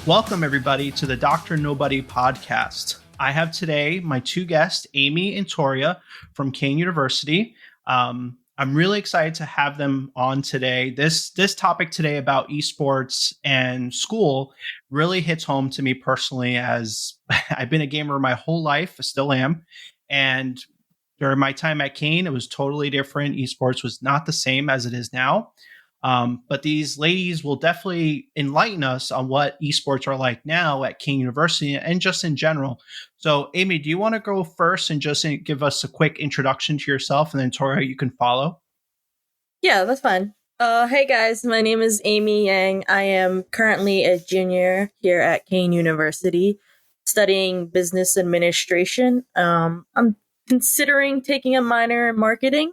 Welcome, everybody, to the Dr. Nobody podcast. I have today my two guests, Amy and Toria from Kean University. I'm really excited to have them on today. This topic today about esports and school really hits home to me personally, as I've been a gamer my whole life, I still am. And during my time at Kean, it was totally different. Esports was not the same as it is now. But these ladies will definitely enlighten us on what esports are like now at Kean University and just in general. So, Amy, do you want to go first and just give us a quick introduction to yourself, and then Toria, you can follow? Yeah, that's fine. Hey guys, my name is Amy Yang. I am currently a junior here at Kean University, studying business administration. I'm considering taking a minor in marketing.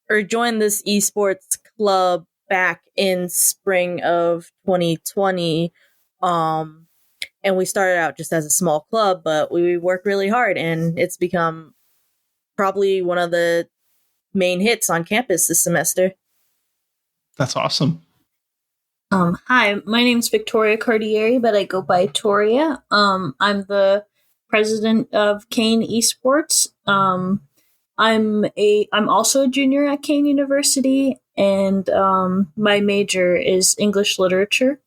I joined this esports club back in spring of 2020. And we started out just as a small club, but we worked really hard, and it's become probably one of the main hits on campus this semester. That's awesome. Hi, my name's Victoria Cardieri, but I go by Toria. I'm the president of Kean Esports. I'm also a junior at Kean University, and my major is English literature.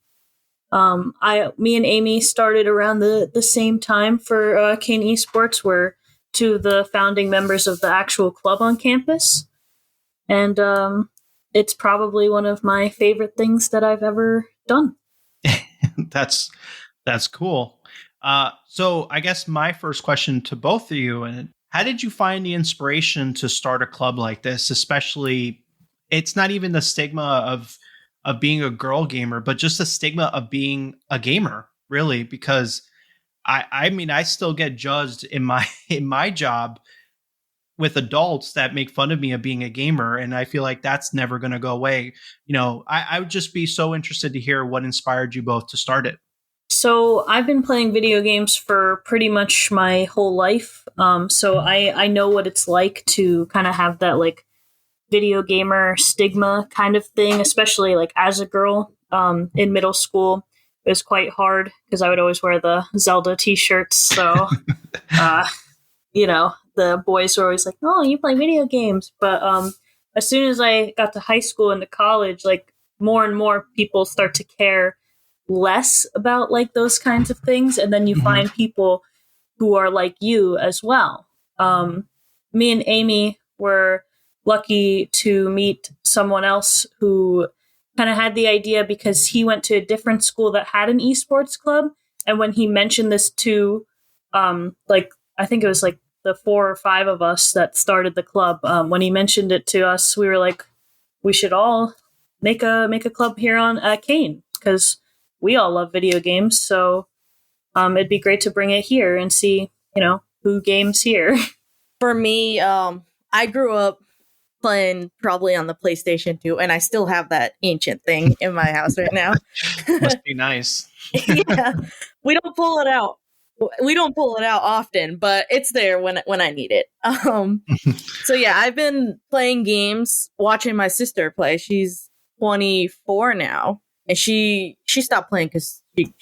Me and Amy started around the same time for Kean Esports. We're two of the founding members of the actual club on campus, and it's probably one of my favorite things that I've ever done. That's cool. So I guess my first question to both of you, and how did you find the inspiration to start a club like this? Especially, it's not even the stigma of being a girl gamer, but just the stigma of being a gamer, really, because I mean, I still get judged in my job with adults that make fun of me of being a gamer, and I feel like that's never going to go away. You know, I would just be so interested to hear what inspired you both to start it. So I've been playing video games for pretty much my whole life. So I know what it's like to kind of have that like video gamer stigma kind of thing, especially like as a girl in middle school. It was quite hard because I would always wear the Zelda t-shirts. So, the boys were always like, "Oh, you play video games." But as soon as I got to high school and to college, like more and more people start to care less about like those kinds of things, and then you find people who are like you as well. Me and Amy were lucky to meet someone else who kind of had the idea because he went to a different school that had an esports club, and when he mentioned this to I think it was like the 4 or 5 of us that started the club, when he mentioned it to us, we were like, we should all make a club here on Kean, because we all love video games, so it'd be great to bring it here and see, who games here. For me, I grew up playing probably on the PlayStation 2, and I still have that ancient thing in my house right now. Must be nice. Yeah, we don't pull it out. We don't pull it out often, but it's there when I need it. So yeah, I've been playing games, watching my sister play. She's 24 now. And she stopped playing because she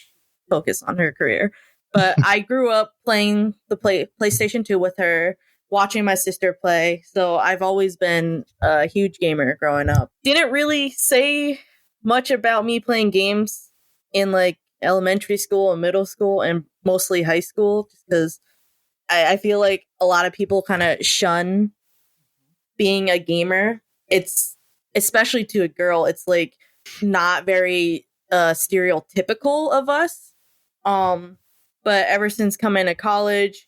focused on her career. But I grew up playing the PlayStation 2 with her, watching my sister play. So I've always been a huge gamer growing up. Didn't really say much about me playing games in like elementary school and middle school and mostly high school, just because I feel like a lot of people kind of shun being a gamer. It's, especially to a girl, it's like not very stereotypical of us. But ever since coming to college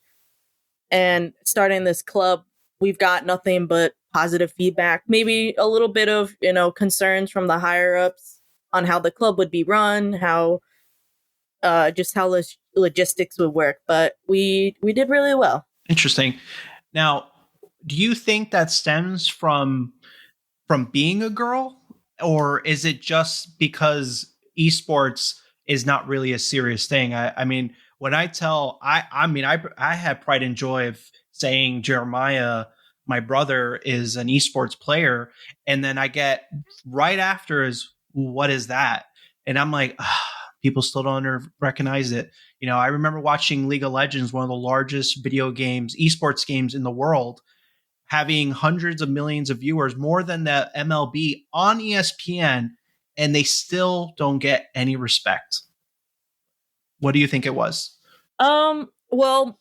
and starting this club, we've got nothing but positive feedback. Maybe a little bit of, concerns from the higher ups on how the club would be run, how logistics would work. But we did really well. Interesting. Now, do you think that stems from being a girl, or is it just because esports is not really a serious thing? I mean, when I tell, I have pride and joy of saying Jeremiah, my brother, is an esports player, and then I get right after is, what is that? And I'm like, people still don't recognize it. I remember watching League of Legends, one of the largest video games, esports games in the world, having hundreds of millions of viewers, more than the MLB on ESPN, and they still don't get any respect. What do you think it was? Well,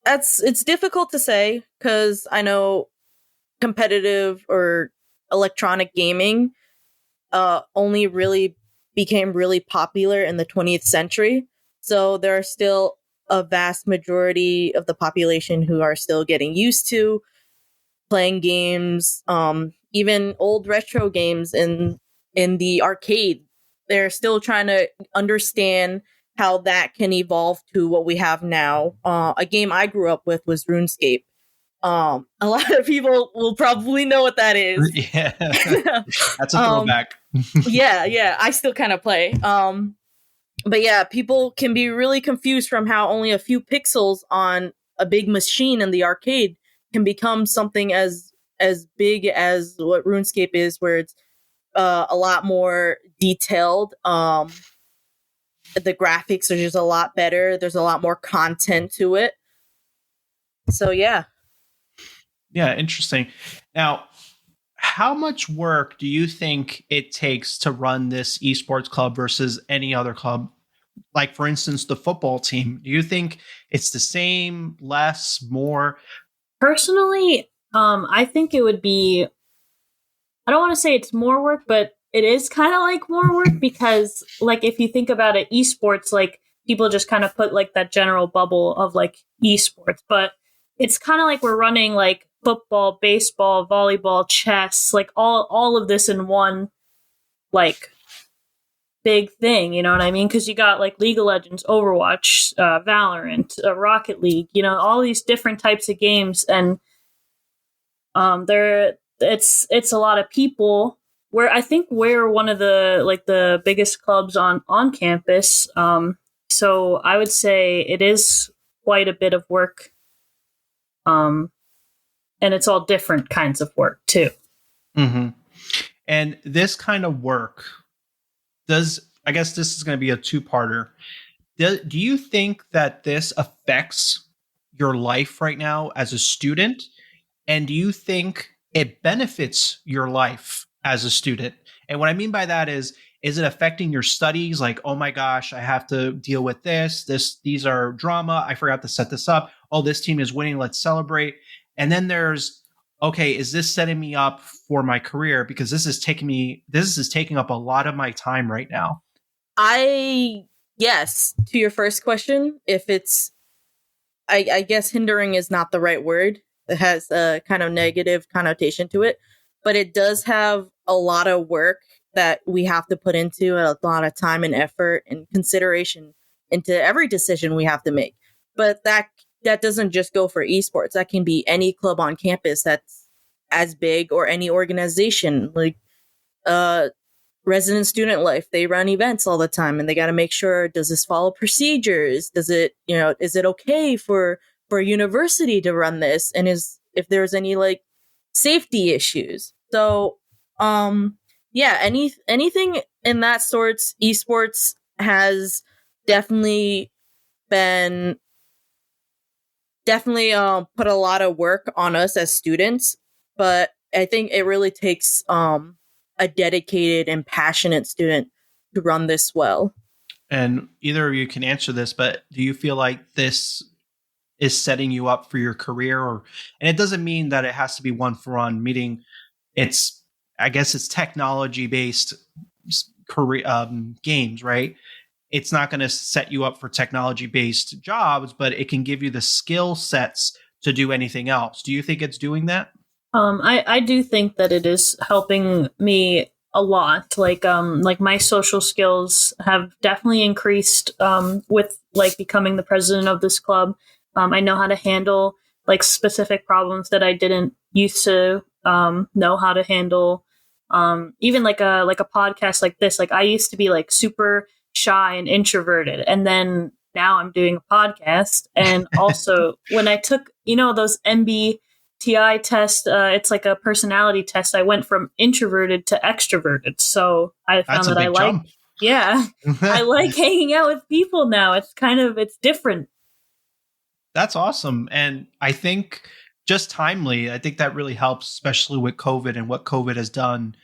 it's difficult to say because I know competitive or electronic gaming only really became really popular in the 20th century. So there are still a vast majority of the population who are still getting used to playing games, even old retro games in the arcade. They're still trying to understand how that can evolve to what we have now. A game I grew up with was RuneScape. A lot of people will probably know what that is. Yeah, that's a throwback. yeah, I still kind of play. But yeah, people can be really confused from how only a few pixels on a big machine in the arcade can become something as big as what RuneScape is, where it's a lot more detailed. The graphics are just a lot better. There's a lot more content to it. So yeah. Yeah, interesting. Now, how much work do you think it takes to run this esports club versus any other club? Like, for instance, the football team. Do you think it's the same, less, more? Personally, I think it would be, I don't want to say it's more work, but it is kind of like more work because, like, if you think about it, esports, like, people just kind of put, like, that general bubble of, like, esports. But it's kind of like we're running, like, football, baseball, volleyball, chess, like, all of this in one, like, big thing, you know what I mean? Because you got, like, League of Legends, Overwatch, Valorant, Rocket League, all these different types of games, and it's a lot of people. Where I think we're one of the biggest clubs on campus. So I would say it is quite a bit of work. And it's all different kinds of work too. Mm-hmm. And this kind of work I guess this is going to be a two-parter. Do you think that this affects your life right now as a student? And do you think it benefits your life as a student? And what I mean by that is it affecting your studies? Like, oh my gosh, I have to deal with these are drama. I forgot to set this up. Oh, this team is winning. Let's celebrate. And then there's, okay, is this setting me up for my career? Because this is taking up a lot of my time right now. Yes, to your first question, if it's, I guess hindering is not the right word. It has a kind of negative connotation to it, but it does have a lot of work that we have to put into a lot of time and effort and consideration into every decision we have to make. But that doesn't just go for esports. That can be any club on campus that's as big, or any organization like resident student life. They run events all the time, and they got to make sure, does this follow procedures? Does it, is it okay for a university to run this? And if there's any like safety issues. So, yeah, anything in that sorts, esports has definitely put a lot of work on us as students, but I think it really takes a dedicated and passionate student to run this well. And either of you can answer this, but do you feel like this is setting you up for your career? And it doesn't mean that it has to be one for one, meaning I guess it's technology based career games, right? It's not going to set you up for technology based jobs, but it can give you the skill sets to do anything else. Do you think it's doing that? I do think that it is helping me a lot. Like my social skills have definitely increased with like becoming the president of this club. I know how to handle like specific problems that I didn't used to know how to handle. Even like a podcast like this. Like I used to be like super shy and introverted, and then now I'm doing a podcast. And also when I took those MBTI test, it's like a personality test. I went from introverted to extroverted, so I found that I like. Yeah. I like hanging out with people now. It's different. That's awesome. And I think just timely, I think that really helps, especially with COVID and what COVID has done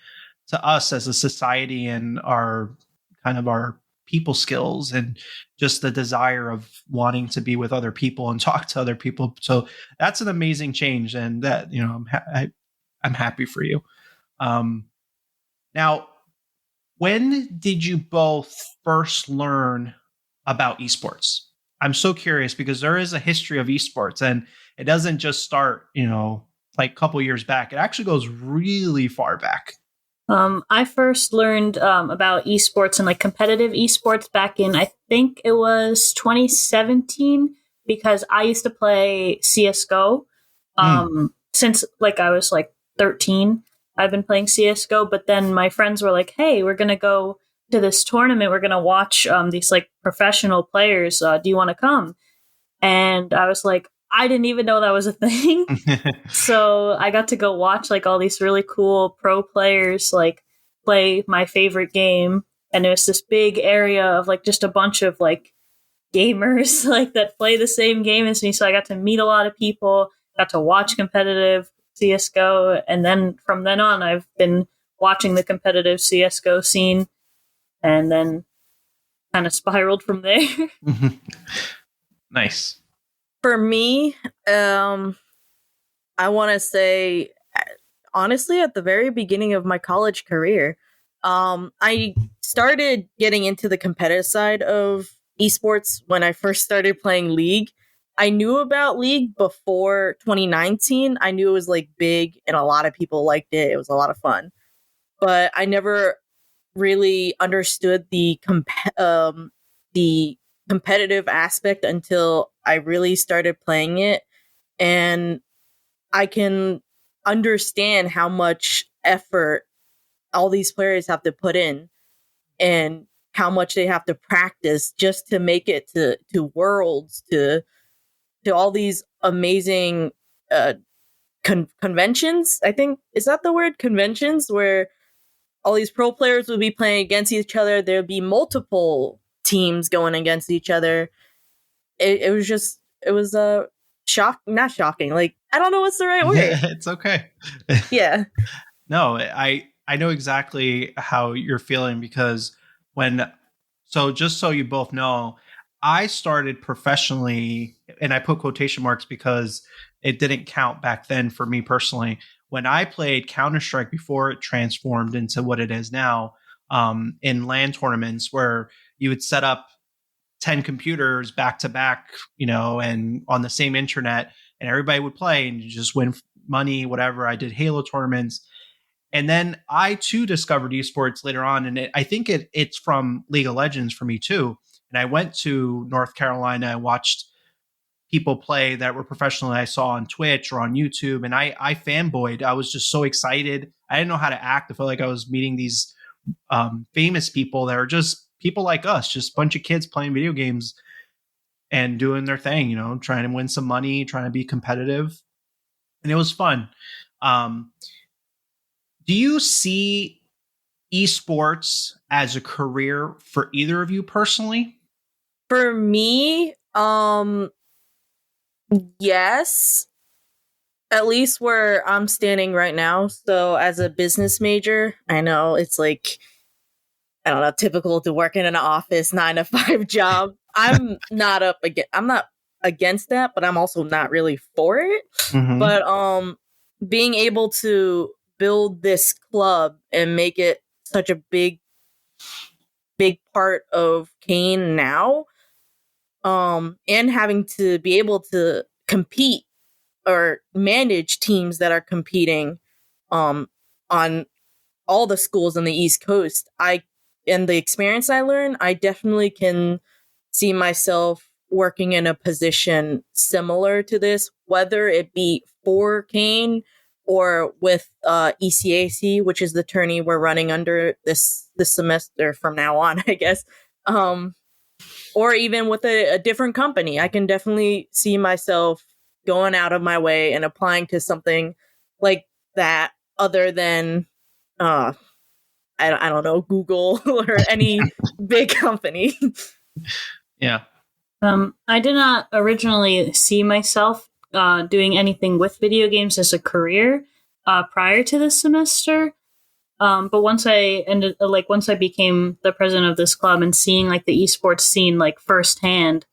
to us as a society and our our people skills and just the desire of wanting to be with other people and talk to other people. So that's an amazing change. And that, I'm happy for you. Now, when did you both first learn about esports? I'm so curious because there is a history of esports and it doesn't just start, like a couple years back. It actually goes really far back. I first learned about esports and like competitive esports back in, I think it was 2017, because I used to play CSGO. Since like I was like 13, I've been playing CSGO, but then my friends were like, hey, we're going to go to this tournament. We're going to watch these like professional players. Do you want to come? And I was like, I didn't even know that was a thing. So I got to go watch like all these really cool pro players like play my favorite game. And it was this big area of like just a bunch of like gamers like that play the same game as me. So I got to meet a lot of people, got to watch competitive CSGO. And then from then on, I've been watching the competitive CSGO scene and then kind of spiraled from there. Nice. For me, I want to say, honestly, at the very beginning of my college career, I started getting into the competitive side of esports when I first started playing League. I knew about League before 2019. I knew it was like big and a lot of people liked it. It was a lot of fun. But I never really understood the competitive aspect until I really started playing it. And I can understand how much effort all these players have to put in and how much they have to practice just to make it to worlds, to all these amazing conventions. I think, is that the word? Conventions, where all these pro players would be playing against each other. There'd be multiple teams going against each other. It was not shocking. Like, I don't know what's the right word. It's okay. Yeah. No, I know exactly how you're feeling because just so you both know, I started professionally, and I put quotation marks because it didn't count back then for me personally. When I played Counter-Strike before it transformed into what it is now, in LAN tournaments where you would set up 10 computers back to back, and on the same internet, and everybody would play and you just win money, whatever. I did Halo tournaments. And then I too discovered esports later on. And I think it's from League of Legends for me too. And I went to North Carolina. I watched people play that were professional that I saw on Twitch or on YouTube. And I fanboyed. I was just so excited. I didn't know how to act. I felt like I was meeting these famous people that are just people like us, just a bunch of kids playing video games and doing their thing, trying to win some money, trying to be competitive. And it was fun. Do you see esports as a career for either of you personally? For me, yes. At least where I'm standing right now. So as a business major, I know it's like, I don't know, typical to work in an office 9-to-5 job. I'm not against that, but I'm also not really for it. Mm-hmm. But being able to build this club and make it such a big part of Kean now, and having to be able to compete or manage teams that are competing on all the schools on the East Coast, and the experience I learned, I definitely can see myself working in a position similar to this, whether it be for Kean or with ECAC, which is the tourney we're running under this semester from now on, I guess. Or even with a different company. I can definitely see myself going out of my way and applying to something like that, other than I don't know, Google or any big company. Yeah. I did not originally see myself doing anything with video games as a career prior to this semester. But once I became the president of this club and seeing like the esports scene like firsthand,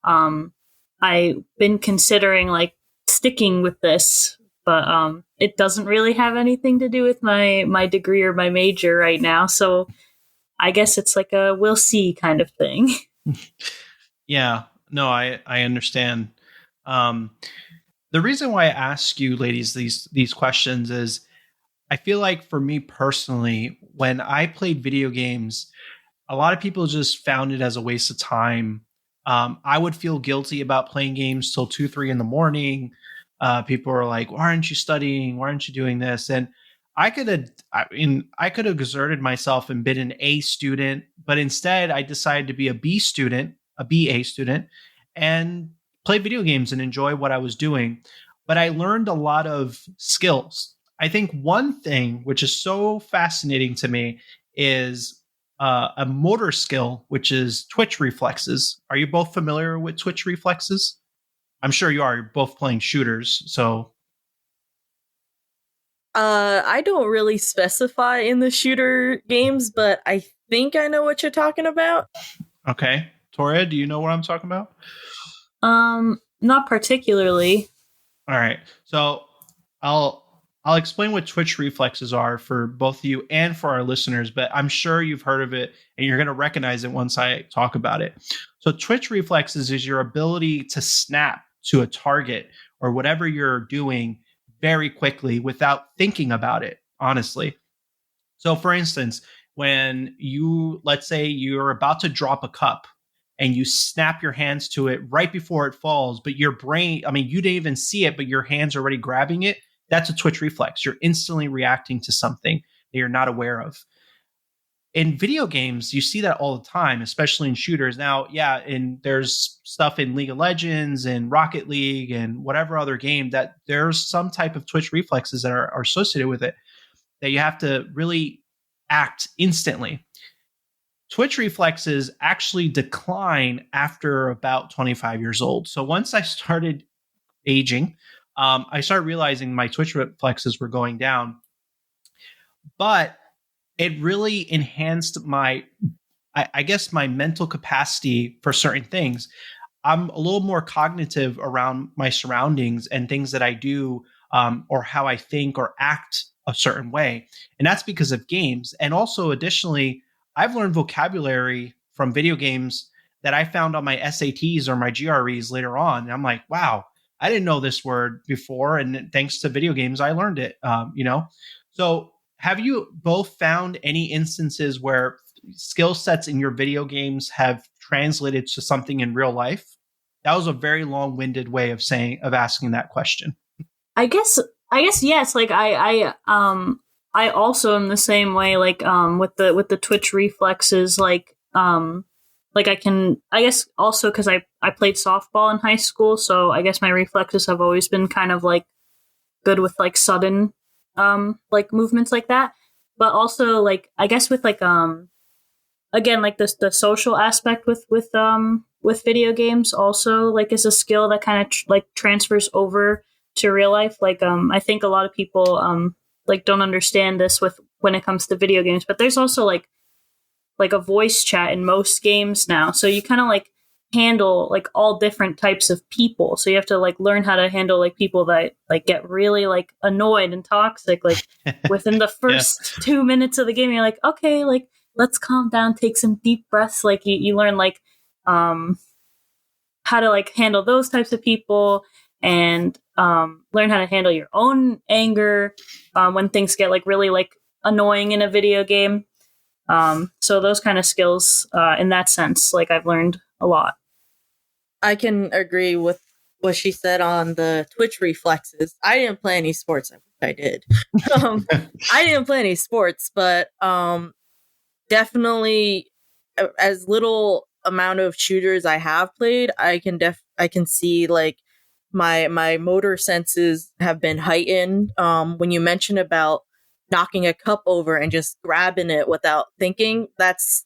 I've been considering like sticking with this, but it doesn't really have anything to do with my degree or my major right now. So I guess it's like a we'll see kind of thing. Yeah. No, I understand. The reason why I ask you ladies these questions is I feel like for me personally, when I played video games, a lot of people just found it as a waste of time. I would feel guilty about playing games till 2, 3 in the morning. People are like, "Why aren't you studying? Why aren't you doing this?" And I could have exerted myself and been an A student, but instead I decided to be a B student, a BA student, and play video games and enjoy what I was doing. But I learned a lot of skills. I think one thing which is so fascinating to me is a motor skill, which is twitch reflexes. Are you both familiar with twitch reflexes? I'm sure you are. You're both playing shooters, so I don't really specify in the shooter games, but I think I know what you're talking about. okay. Toria, do you know what I'm talking about? Not particularly. All right. So I'll explain what twitch reflexes are for both of you and for our listeners, but I'm sure you've heard of it and you're going to recognize it once I talk about it. So twitch reflexes is your ability to snap to a target or whatever you're doing very quickly without thinking about it, honestly. So for instance, when let's say you're about to drop a cup and you snap your hands to it right before it falls, but your brain, I mean, you didn't even see it, but your hand's already grabbing it. That's a twitch reflex. You're instantly reacting to something that you're not aware of. In video games, you see that all the time, especially in shooters. Now, yeah, and there's stuff in League of Legends and Rocket League and whatever other game that there's some type of twitch reflexes that are associated with it that you have to really act instantly. Twitch reflexes actually decline after about 25 years old. So once I started aging, I started realizing my twitch reflexes were going down. But it really enhanced I guess, my mental capacity for certain things. I'm a little more cognitive around my surroundings and things that I do, or how I think or act a certain way. And that's because of games. And also, additionally, I've learned vocabulary from video games that I found on my SATs or my GREs later on. And I'm like, wow, I didn't know this word before. And thanks to video games, I learned it, So have you both found any instances where skill sets in your video games have translated to something in real life? That was a very long-winded way of asking that question. I guess yes. Like I also am the same way. Like with the twitch reflexes. Like I guess also because I played softball in high school, so I guess my reflexes have always been kind of like good with like sudden like movements like that. But also like I guess with like again like the social aspect with video games also like is a skill that kind of like transfers over to real life. Like I think a lot of people like don't understand this with when it comes to video games, but there's also like a voice chat in most games now, so you kind of like handle like all different types of people. So you have to like learn how to handle like people that like get really like annoyed and toxic like within the first 2 minutes of the game. You're like, okay, like let's calm down, take some deep breaths. Like you learn like how to like handle those types of people and learn how to handle your own anger when things get like really like annoying in a video game. So those kind of skills in that sense, like I've learned a lot. I can agree with what she said on the twitch reflexes. I didn't play any sports. I wish I did. I didn't play any sports, but definitely as little amount of shooters I have played, I can see like my motor senses have been heightened. When you mention about knocking a cup over and just grabbing it without thinking. That's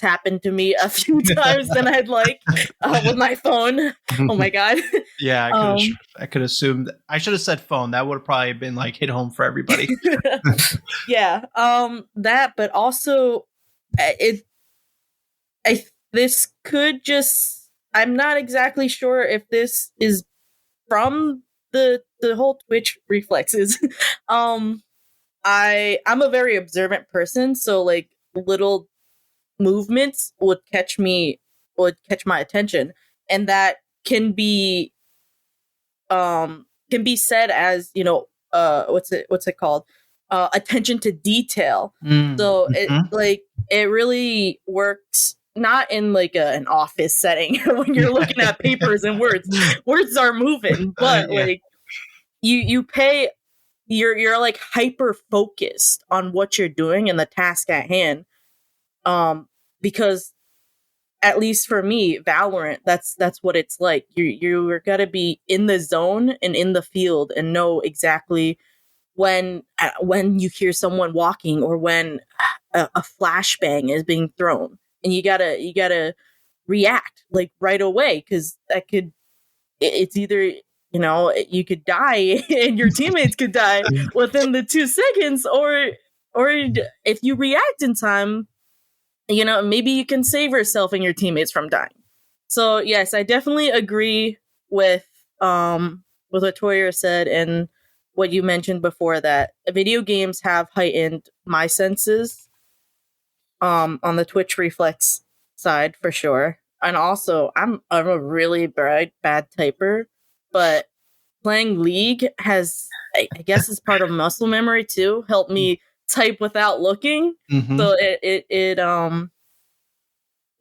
happened to me a few times than I'd like with my phone. Oh my God. Yeah, I could assume that. I should have said phone. That would have probably been like hit home for everybody. Yeah. That, but also this could just, I'm not exactly sure if this is from the whole Twitch reflexes. I'm a very observant person, so like little movements would catch my attention, and that can be said as, what's it called, attention to detail. So it really works not in like an office setting when you're looking at papers and words are moving, but like you pay, you're like hyper focused on what you're doing and the task at hand. Because at least for me, Valorant, that's what it's like. You're gotta be in the zone and in the field and know exactly when you hear someone walking or when a flashbang is being thrown, and you gotta react like right away, because it's either, you could die and your teammates could die within the 2 seconds, or if you react in time, maybe you can save yourself and your teammates from dying. So yes, I definitely agree with what Toria said and what you mentioned before, that video games have heightened my senses on the Twitch reflex side for sure. And also, I'm a really bad typer, but playing League has, I guess, as part of muscle memory too, helped me type without looking. So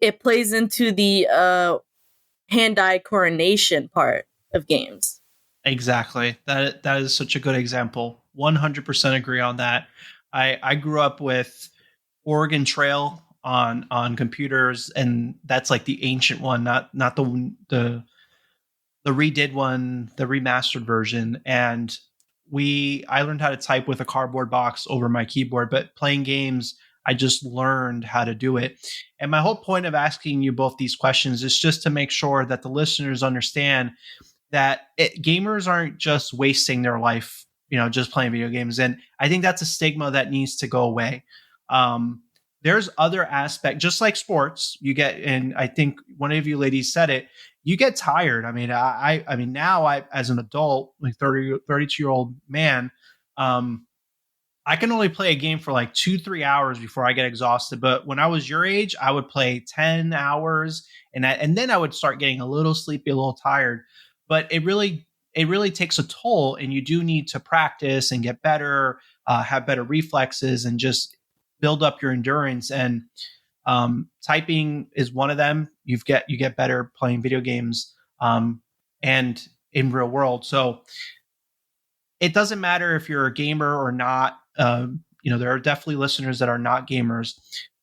it plays into the hand-eye coordination part of games. Exactly. That is such a good example. 100% agree on that. I grew up with Oregon Trail on computers, and that's like the ancient one, not the redid one, the remastered version. And I learned how to type with a cardboard box over my keyboard, but playing games, I just learned how to do it. And my whole point of asking you both these questions is just to make sure that the listeners understand that gamers aren't just wasting their life, just playing video games. And I think that's a stigma that needs to go away. There's other aspects, just like sports, you get, and I think one of you ladies said it, you get tired. I mean, I mean, now as an adult, like 32-year-old man, I can only play a game for like 2-3 hours before I get exhausted. But when I was your age, I would play 10 hours and then I would start getting a little sleepy, a little tired. But it really takes a toll, and you do need to practice and get better, have better reflexes, and just build up your endurance. And typing is one of them. You get better playing video games and in real world. So it doesn't matter if you're a gamer or not. There are definitely listeners that are not gamers,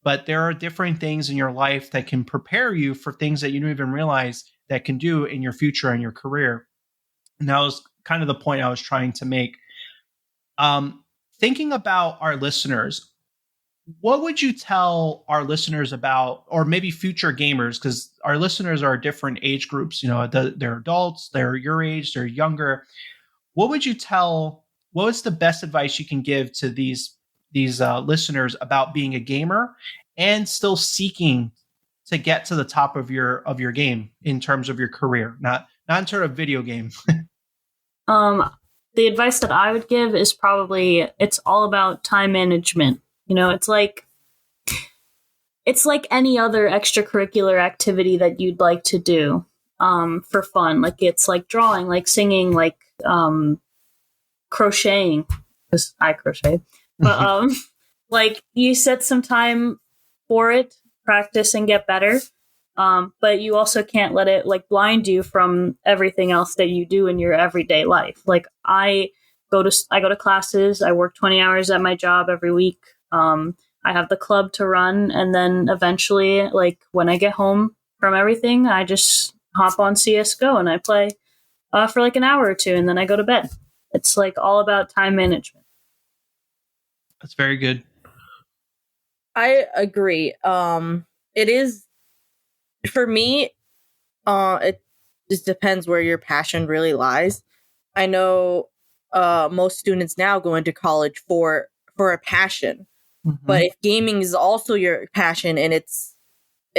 but there are different things in your life that can prepare you for things that you don't even realize that can do in your future and your career. And that was kind of the point I was trying to make. Thinking about our listeners, what would you tell our listeners about, or maybe future gamers, because our listeners are different age groups, they're adults, they're your age, they're younger. What would you tell, what's the best advice you can give to these listeners about being a gamer and still seeking to get to the top of your game in terms of your career, not in terms of video game? The advice that I would give is probably, it's all about time management. It's like any other extracurricular activity that you'd like to do for fun. Like it's like drawing, like singing, like crocheting, because I crochet. But like you set some time for it, practice and get better. But you also can't let it like blind you from everything else that you do in your everyday life. Like I go to classes, I work 20 hours at my job every week. I have the club to run, and then eventually, like when I get home from everything, I just hop on CS:GO and I play for like an hour or two, and then I go to bed. It's like all about time management. That's very good. I agree. It is, for me, it just depends where your passion really lies. I know most students now go into college for a passion, but if gaming is also your passion and if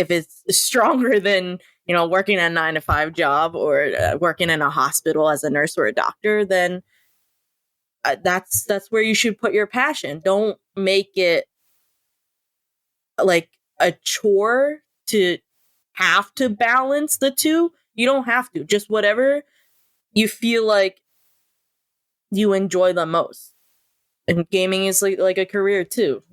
it's stronger than working a 9 to 5 job or working in a hospital as a nurse or a doctor, then that's where you should put your passion. Don't make it like a chore to have to balance the two. You don't have to. Just whatever you feel like you enjoy the most. And gaming is like a career too,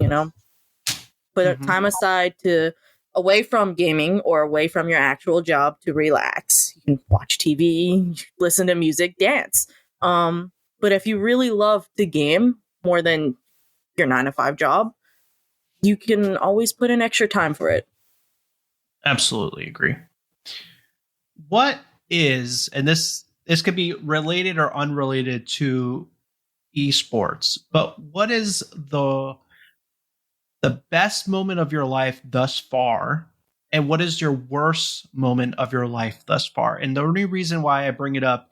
Put time aside to away from gaming or away from your actual job to relax. You can watch TV, listen to music, dance. But if you really love the game more than your 9 to 5 job, you can always put in extra time for it. Absolutely agree. What is, and this could be related or unrelated to esports, but what is the best moment of your life thus far, and what is your worst moment of your life thus far? And the only reason why I bring it up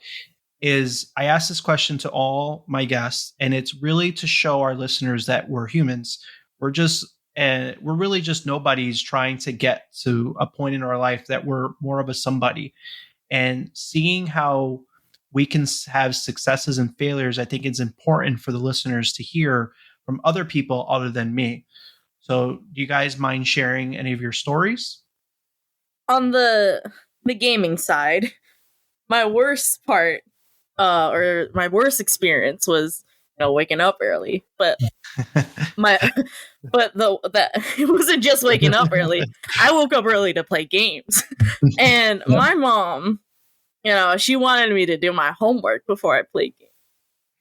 is I ask this question to all my guests, and it's really to show our listeners that we're humans. We're really just nobodies trying to get to a point in our life that we're more of a somebody. And seeing how we can have successes and failures, I think it's important for the listeners to hear from other people other than me. So do you guys mind sharing any of your stories? On the gaming side, my worst part or my worst experience was waking up early. But it wasn't just waking up early. I woke up early to play games. And my mom, she wanted me to do my homework before I played games.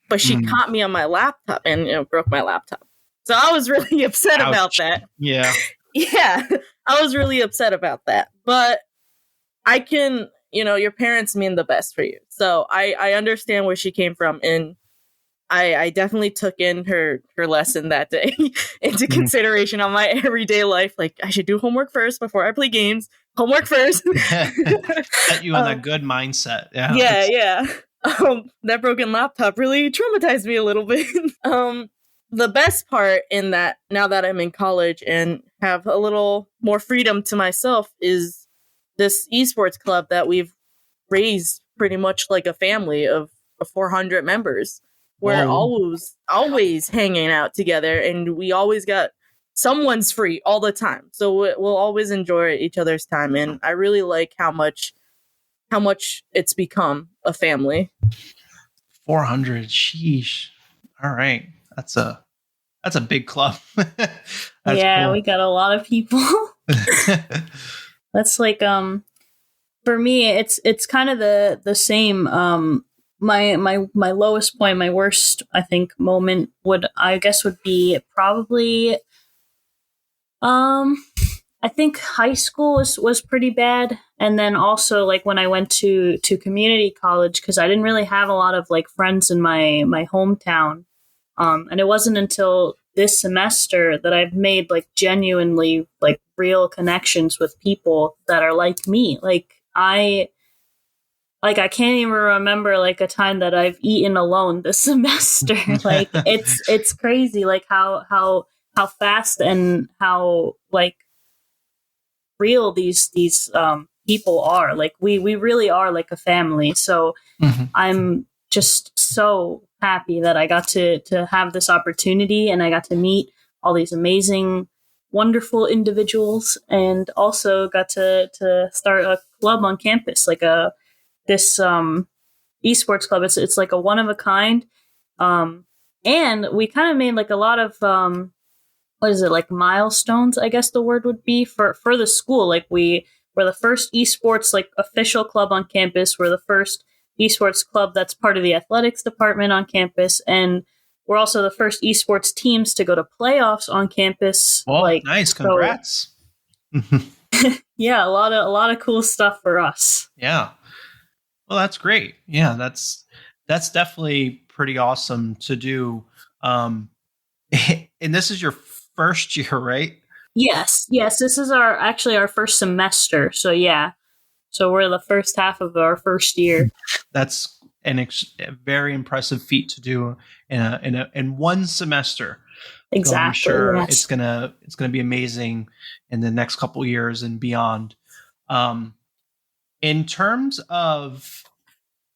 But she caught me on my laptop and broke my laptop. So I was really upset about that. Yeah. Yeah, I was really upset about that. But I can, your parents mean the best for you. So I understand where she came from. And I definitely took in her lesson that day into consideration on my everyday life. Like, I should do homework first before I play games. Homework first. Set you in a good mindset. Yeah. That broken laptop really traumatized me a little bit. The best part in that, now that I'm in college and have a little more freedom to myself, is this esports club that we've raised pretty much like a family of 400 members. We're always hanging out together, and we always got someone's free all the time. So we'll always enjoy each other's time, and I really like how much it's become a family. 400, sheesh. All right. That's a big club. Yeah, cool. We got a lot of people. That's like for me it's kind of the same. My lowest point, my worst, I think, moment would be probably I think high school was pretty bad, and then also like when I went to community college, because I didn't really have a lot of like friends in my hometown. And it wasn't until this semester that I've made like genuinely like real connections with people that are like me. I can't even remember like a time that I've eaten alone this semester. Like it's crazy like how fast and how like real these people are. Like we really are like a family. So I'm just so happy that I got to have this opportunity, and I got to meet all these amazing, wonderful individuals, and also got to start a club on campus, like this esports club. It's like a one of a kind, and we kind of made like a lot of like milestones, I guess the word would be, for the school. Like we're the first esports like official club on campus. We're the first esports club that's part of the athletics department on campus, and we're also the first esports teams to go to playoffs on campus. Oh, nice! Congrats! So, yeah, a lot of cool stuff for us. Yeah, well, that's great. Yeah, that's definitely pretty awesome to do. And this is your first year, right? Yes, this is our first semester. So yeah, so we're the first half of our first year. That's a very impressive feat to do in one semester. Exactly. So I'm sure yes. it's gonna be amazing in the next couple years and beyond. In terms of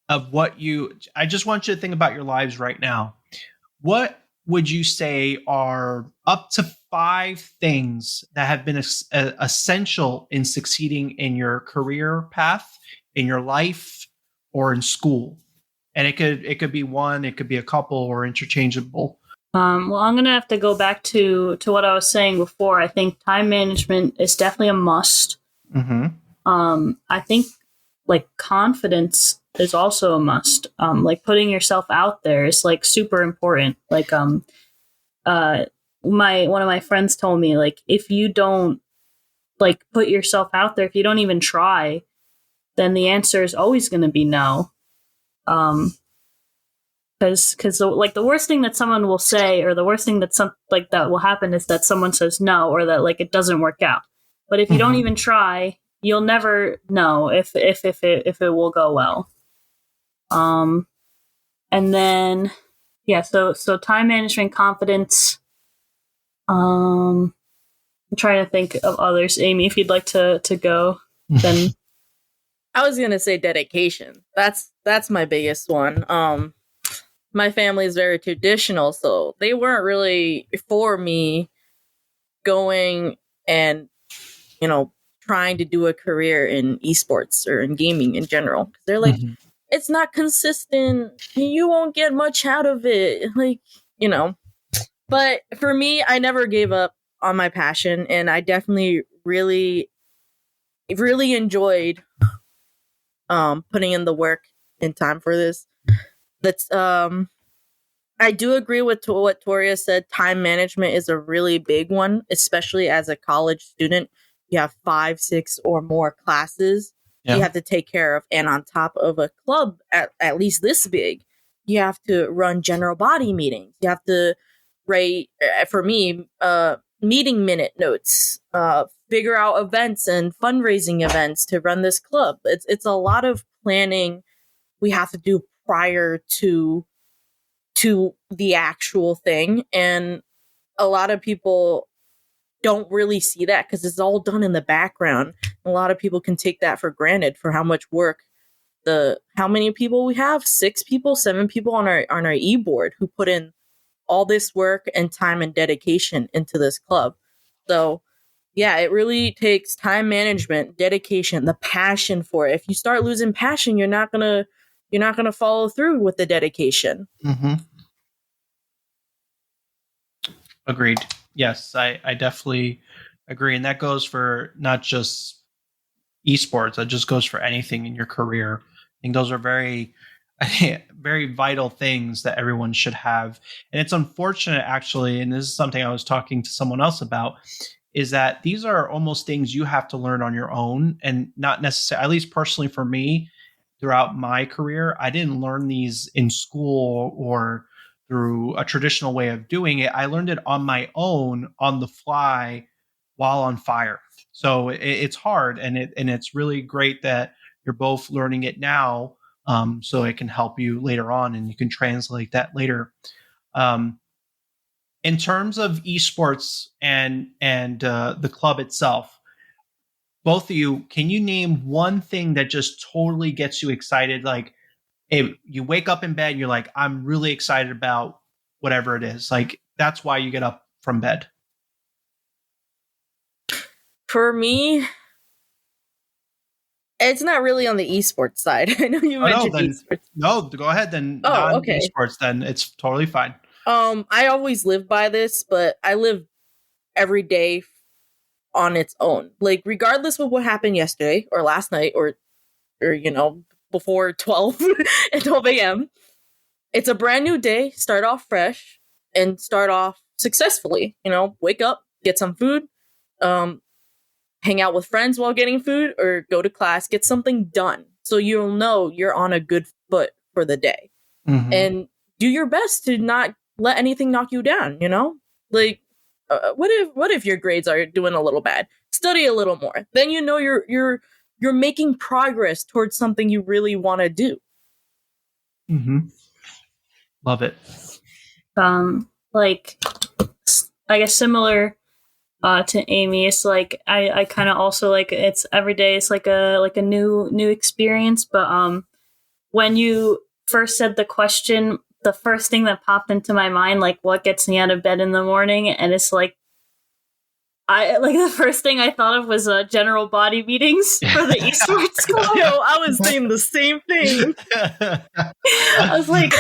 I just want you to think about your lives right now. What would you say are up to 5 things that have been essential in succeeding in your career path, in your life, or in school? And it could be one, it could be a couple, or interchangeable. Well, I'm gonna have to go back to what I was saying before. I think time management is definitely a must. Mm-hmm. I think like confidence is also a must. Like putting yourself out there is like super important. Like one of my friends told me, like, if you don't like put yourself out there, if you don't even try, then the answer is always going to be no. Because like the worst thing that someone will say, or the worst thing that that will happen, is that someone says no, or that like it doesn't work out. But if you don't even try, you'll never know if it will go well. And then so time management, confidence. I'm trying to think of others. Amy, if you'd like to go, then I was gonna say dedication. That's my biggest one. My family is very traditional, so they weren't really for me going and trying to do a career in esports or in gaming in general. They're like, it's not consistent. You won't get much out of it. Like, But for me, I never gave up on my passion, and I definitely really, really enjoyed putting in the work and time for this. I do agree with what Toria said. Time management is a really big one, especially as a college student. You have 5, 6, or more classes you have to take care of. And on top of a club at least this big, you have to run general body meetings. You have to write, for me, meeting minute notes, figure out events and fundraising events to run this club. It's a lot of planning we have to do prior to the actual thing. And a lot of people don't really see that because it's all done in the background. A lot of people can take that for granted for how much work how many people we have, 6 people, 7 people on our e-board who put in all this work and time and dedication into this club. So yeah, it really takes time management, dedication, the passion for it. If you start losing passion, you're not gonna follow through with the dedication. Mm-hmm. Agreed. Yes, I definitely agree. And that goes for not just esports, that just goes for anything in your career. I think those are very, very vital things that everyone should have. And it's unfortunate, actually, and this is something I was talking to someone else about, is that these are almost things you have to learn on your own and not necessarily, at least personally for me, throughout my career, I didn't learn these in school or through a traditional way of doing it. I learned it on my own, on the fly, while on fire. So it's hard, and it's really great that you're both learning it now, so it can help you later on, and you can translate that later. In terms of esports and the club itself, both of you, can you name one thing that just totally gets you excited? Like, if you wake up in bed and you're like, I'm really excited about whatever it is. Like, that's why you get up from bed. For me, it's not really on the esports side. I know you mentioned esports. No, go ahead then. Okay. Esports, then it's totally fine. I always live by this, but I live every day on its own. Like, regardless of what happened yesterday or last night or before 12 a.m., it's a brand new day. Start off fresh and start off successfully. Wake up, get some food, hang out with friends while getting food, or go to class, get something done. So you'll know you're on a good foot for the day. Mm-hmm. And do your best to not let anything knock you down, Like, what if your grades are doing a little bad? Study a little more. Then you know you're making progress towards something you really want to do. Mm-hmm. Love it. Like, I guess similar to Amy, it's like I kind of also like it's every day. It's like a new experience. But when you first said the question, the first thing that popped into my mind, like what gets me out of bed in the morning, and it's like the first thing I thought of was general body meetings for the eSports club. Yo, I was saying the same thing. I was like,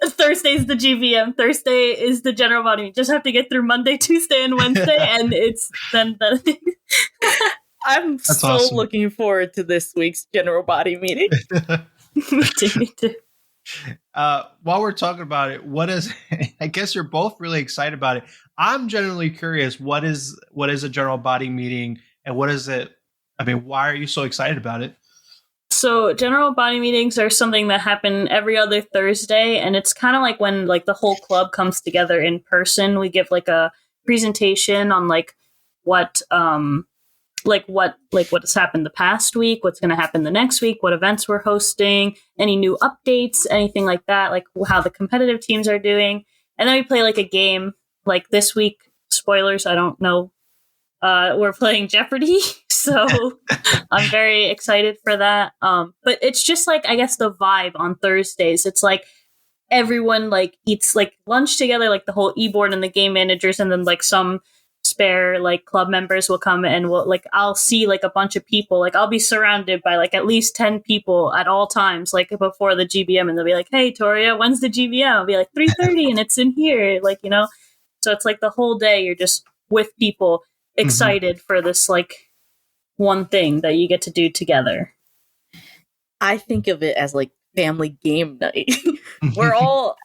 Thursday's the GVM. Thursday is the general body. Just have to get through Monday, Tuesday, and Wednesday, and it's then the. I'm That's so awesome. looking forward to this week's general body meeting. Me too. While we're talking about it, what is? I guess you're both really excited about it. I'm generally curious. What is a general body meeting, and what is it? I mean, why are you so excited about it? So general body meetings are something that happen every other Thursday, and it's kind of like when like the whole club comes together in person. We give like a presentation on what has happened the past week, what's going to happen the next week, what events we're hosting, any new updates, anything like that, like how the competitive teams are doing. And then we play like a game. Like this week, spoilers, I don't know. We're playing Jeopardy, so I'm very excited for that. But it's just like, I guess the vibe on Thursdays. It's like everyone like eats like lunch together, like the whole e-board and the game managers, and then like some spare like club members will come and I'll see like a bunch of people. Like I'll be surrounded by like at least 10 people at all times, like before the GBM, and they'll be like, "Hey, Toria, when's the GBM?" I'll be like 3:30 and it's in here, like, you know. So it's like the whole day you're just with people excited for this like one thing that you get to do together. I think of it as like family game night. We're all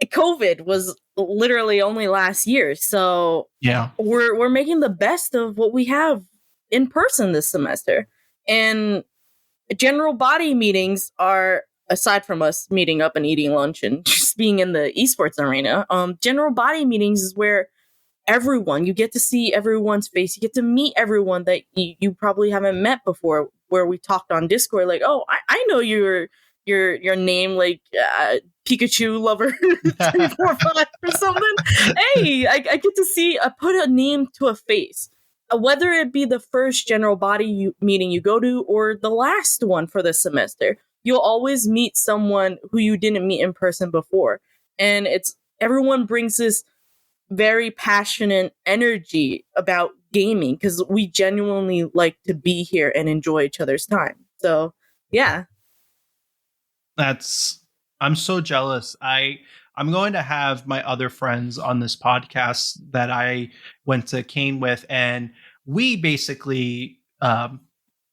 COVID was literally only last year, so Yeah, we're making the best of what we have in person this semester. And general body meetings are, aside from us meeting up and eating lunch and just being in the esports arena, general body meetings is where you get to see everyone's face. You get to meet everyone that you probably haven't met before, where we talked on Discord, like, "Oh, I know your name, like Pikachu lover 345 or something." Hey, I get to see, I put a name to a face. Whether it be the first general body meeting you go to or the last one for the semester, you'll always meet someone who you didn't meet in person before. And everyone brings this very passionate energy about gaming because we genuinely like to be here and enjoy each other's time. So, yeah. I'm so jealous. I'm going to have my other friends on this podcast that I went to Kean with, and we basically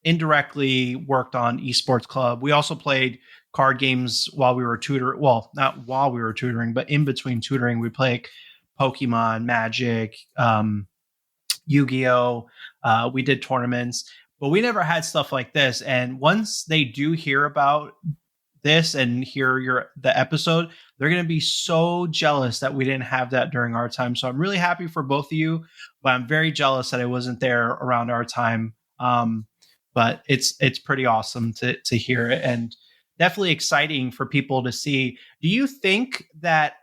indirectly worked on eSports Club. We also played card games while we were tutoring. Well, not while we were tutoring, but in between tutoring, we played Pokemon, Magic, Yu-Gi-Oh! We did tournaments, but we never had stuff like this. And once they do hear about this and hear the episode, they're going to be so jealous that we didn't have that during our time. So I'm really happy for both of you, but I'm very jealous that it wasn't there around our time. But it's pretty awesome to hear it, and definitely exciting for people to see. Do you think that,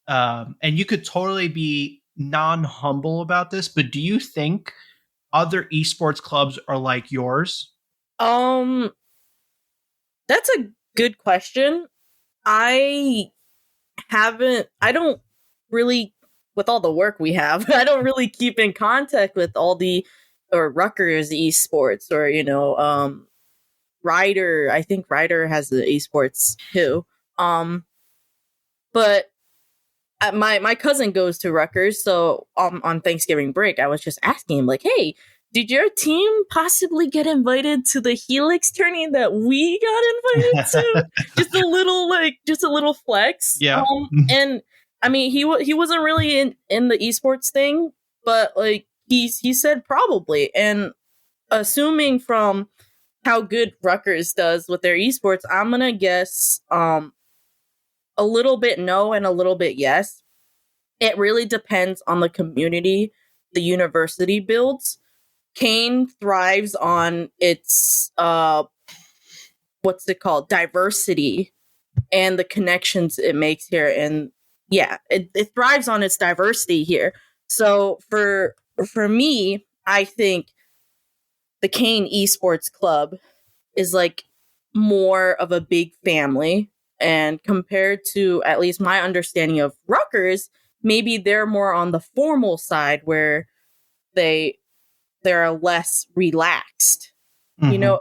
and you could totally be non-humble about this, but do you think other esports clubs are like yours? That's a good question. I don't really, with all the work we have, I don't really keep in contact with all or Rutgers esports, or, you know, Ryder. I think Ryder has the esports too. But my cousin goes to Rutgers, so on Thanksgiving break, I was just asking him, like, "Hey, did your team possibly get invited to the Helix tourney that we got invited to?" just a little flex. Yeah. And I mean, he wasn't really in the esports thing, but like he said probably. And assuming from how good Rutgers does with their esports, I'm gonna guess a little bit no and a little bit yes. it really depends on the community the university builds. Kean thrives on its what's it called, diversity, and the connections it makes here. And yeah, it thrives on its diversity here. So for me, I think the Kean eSports Club is like more of a big family, and compared to at least my understanding of Rutgers, maybe they're more on the formal side where they're less relaxed. Mm-hmm. You know,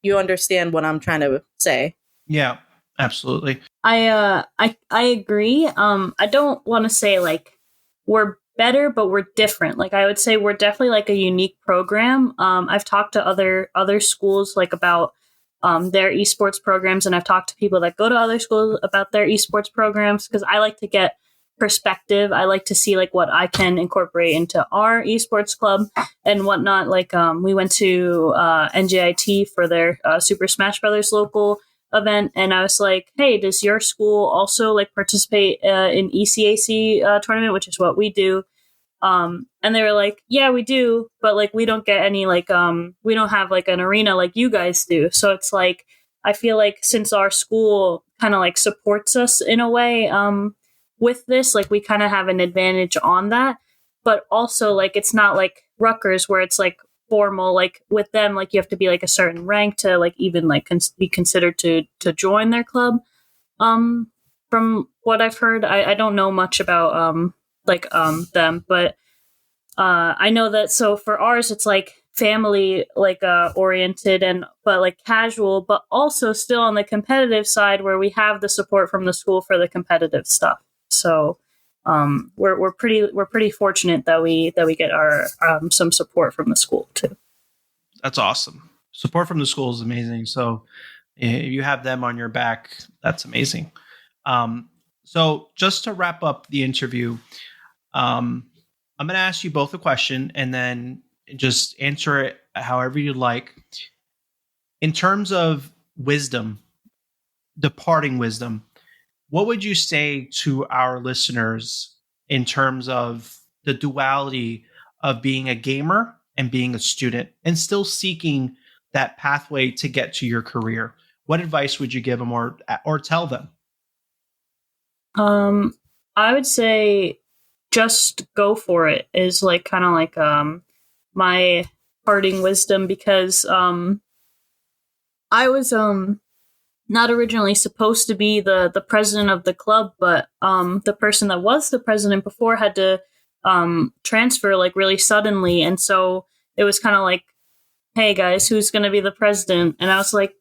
you understand what I'm trying to say. Yeah, absolutely. I agree. I don't want to say like we're better, but we're different. Like I would say we're definitely like a unique program. I've talked to other schools like about their esports programs, and I've talked to people that go to other schools about their esports programs, because I like to get perspective. I like to see like what I can incorporate into our esports club and whatnot. Like we went to NJIT for their Super Smash Brothers local event, and I was like, hey, does your school also like participate in ECAC tournament, which is what we do? And they were like, yeah, we do, but like we don't get any like we don't have like an arena like you guys do. So it's like I feel like since our school kind of like supports us in a way with this, like we kind of have an advantage on that. But also like it's not like Rutgers where it's like formal. Like with them, like you have to be like a certain rank to like even like be considered to join their club. From what I've heard, I don't know much about them, but I know that. So for ours, it's like family like oriented and but like casual, but also still on the competitive side where we have the support from the school for the competitive stuff. So we're pretty fortunate that we get our some support from the school too. That's awesome. Support from the school is amazing. So if you have them on your back, that's amazing. So just to wrap up the interview, I'm going to ask you both a question and then just answer it however you like. In terms of wisdom, departing wisdom, what would you say to our listeners in terms of the duality of being a gamer and being a student and still seeking that pathway to get to your career? What advice would you give them or tell them? I would say just go for it is like kind of like my parting wisdom, because I was not originally supposed to be the president of the club, but the person that was the president before had to transfer like really suddenly, and so it was kind of like, hey guys, who's going to be the president? And I was like,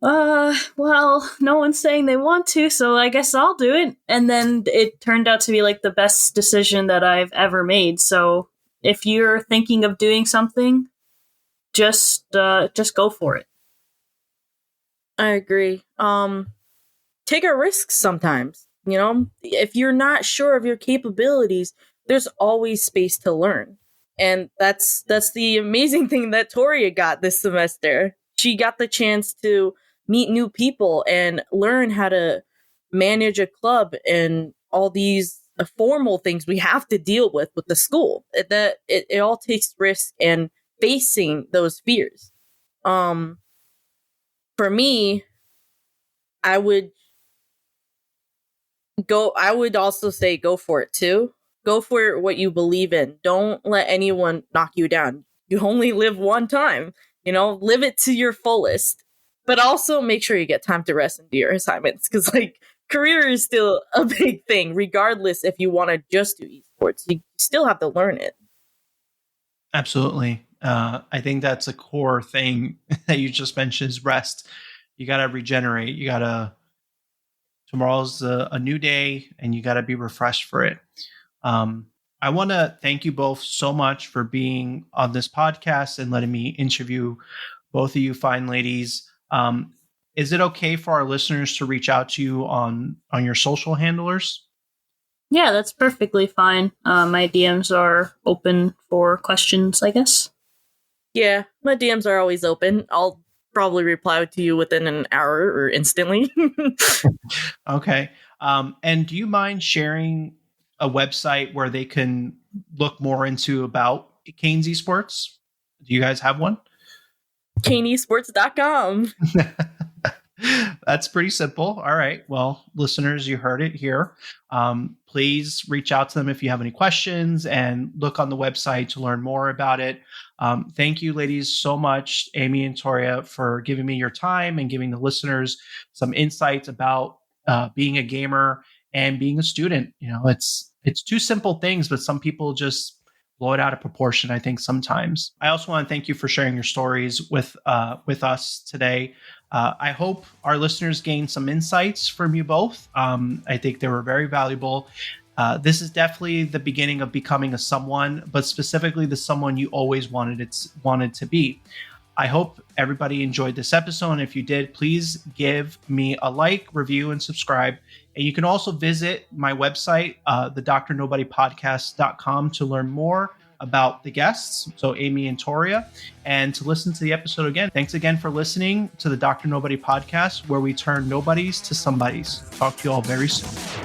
well, no one's saying they want to, so I guess I'll do it. And then it turned out to be like the best decision that I've ever made. So if you're thinking of doing something, just go for it. I agree. Take a risk sometimes. You know, if you're not sure of your capabilities, there's always space to learn. And that's the amazing thing that Toria got this semester. She got the chance to meet new people and learn how to manage a club and all these formal things we have to deal with the school. It all takes risk and facing those fears. For me, I would also say go for it too. Go for what you believe in. Don't let anyone knock you down. You only live one time, live it to your fullest. But also make sure you get time to rest and do your assignments, because like career is still a big thing, regardless if you want to just do esports. You still have to learn it. Absolutely. I think that's a core thing that you just mentioned is rest. You got to regenerate. Tomorrow's a new day and you got to be refreshed for it. I want to thank you both so much for being on this podcast and letting me interview both of you fine ladies. Is it okay for our listeners to reach out to you on your social handlers? Yeah, that's perfectly fine. My DMs are open for questions, I guess. Yeah, my DMs are always open. I'll probably reply to you within an hour or instantly. Okay. And do you mind sharing a website where they can look more into about Kean's eSports? Do you guys have one? KeanEsports.com. That's pretty simple. All right. Well, listeners, you heard it here. Please reach out to them if you have any questions and look on the website to learn more about it. Thank you, ladies, so much, Amy and Toria, for giving me your time and giving the listeners some insights about being a gamer and being a student. It's two simple things, but some people just blow it out of proportion, I think, sometimes. I also want to thank you for sharing your stories with us today. I hope our listeners gained some insights from you both. I think they were very valuable. This is definitely the beginning of becoming a someone, but specifically the someone you always wanted to be. I hope everybody enjoyed this episode. And if you did, please give me a like, review, and subscribe. And you can also visit my website, thedrnobodypodcast.com, to learn more about the guests, so Amy and Toria, and to listen to the episode again. Thanks again for listening to the Dr. Nobody podcast, where we turn nobodies to somebodies. Talk to you all very soon.